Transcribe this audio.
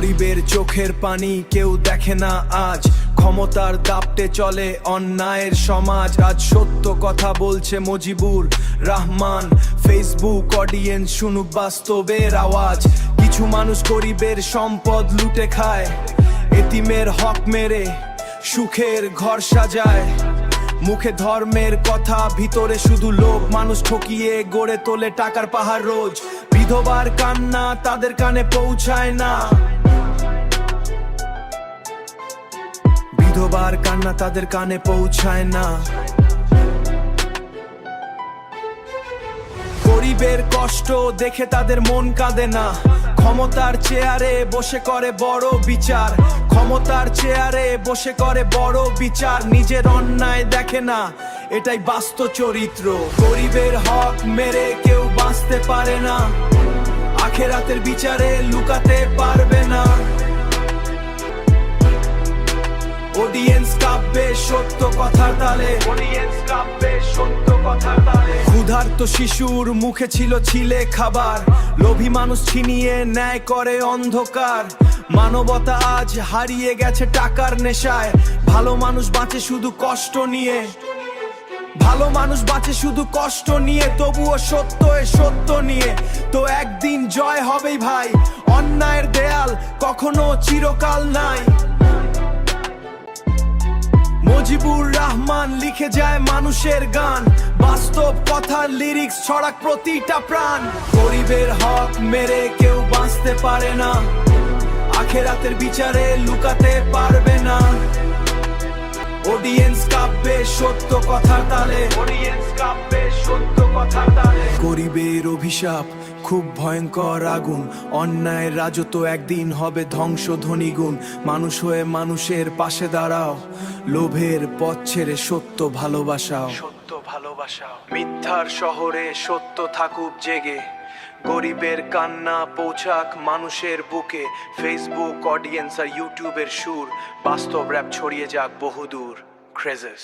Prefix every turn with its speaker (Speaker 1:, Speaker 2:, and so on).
Speaker 1: গরিবের চোখের পানি কেউ দেখে না আজ, ক্ষমতার দাপটে চলে অন্যায়ের সমাজ। আজ সত্য কথা বলছে মুজিবুর রহমান, ফেসবুক অডিয়েন্স শুনুক বাস্তবের আওয়াজ। কিছু মানুষ গরিবের সম্পদ লুটে খায়, এতিমের হক মেরে সুখের ঘর সাজায়। মুখে ধর্মের কথা, ভিতরে শুধু লোভ। মানুষ ঠকিয়ে গড়ে তোলে টাকার পাহাড় রোজ। বিধবার কান্না তাদের কানে পৌঁছায় না, বিধবার কান্না তাদের কানে পৌঁছায় না। গরিবের কষ্ট দেখে তাদের মন কাঁদে না, ক্ষমতার চেয়ারে বসে করে বড় বিচার। ক্ষমতার চেয়ারে বসে করে বড় বিচার, নিজের অন্যায় দেখে না, এটাই বাস্তব চরিত্র। গরিবের হক মেরে কেউ বাঁচতে পারে না, আখেরাতের বিচারে লুকাতে পারবে না। অডিয়েন্স কাঁপবে সত্য কথার তালে, অডিয়েন্স কাঁপবে সত্য কথার তালে। ক্ষুধার্ত শিশুর মুখে ছিল ছিলে খাবার, লোভী মানুষ ছিনিয়ে ন্যায় করে অন্ধকার। মানবতা আজ হারিয়ে গেছে টাকার নেশায়, ভালো মানুষ বাঁচে শুধু কষ্ট নিয়ে, ভালো মানুষ বাঁচে শুধু কষ্ট নিয়ে। তবুও সত্য এ সত্য নিয়ে তো একদিন জয় হবেই ভাই, অন্যায়ের দেয়াল কখনো চিরকাল নাই। মুজিবুর রহমান লিখে যায় মানুষের গান, বাস্তব কথার লিরিক্স ছড়াক প্রতিটা প্রাণ। গরিবের হক মেরে কেউ বাঁচতে পারে না, আখেরাতের বিচারে লুকাতে পারবে না। অডিয়েন্স কাঁপবে সত্য কথার তালে, অডিয়েন্স কাঁপবে সত্য কথার তালে। গরিবের অভিশাপ খুব ভয়ঙ্কর আগুন, অন্যায়ের রাজত্ব একদিন হবে ধ্বংস ধনীগুণ। মানুষ হয়ে মানুষের পাশে দাঁড়াও, লোভের পথ ছেড়ে সত্য ভালোবাসাও, সত্য ভালোবাসাও। মিথ্যার শহরে সত্য থাকুক জেগে, গরিবের কান্না পৌঁছাক মানুষের বুকে। ফেসবুক অডিয়েন্স আর ইউটিউবের সুর, বাস্তব র‍্যাপ ছড়িয়ে যাক বহুদূর। ক্রেজেস।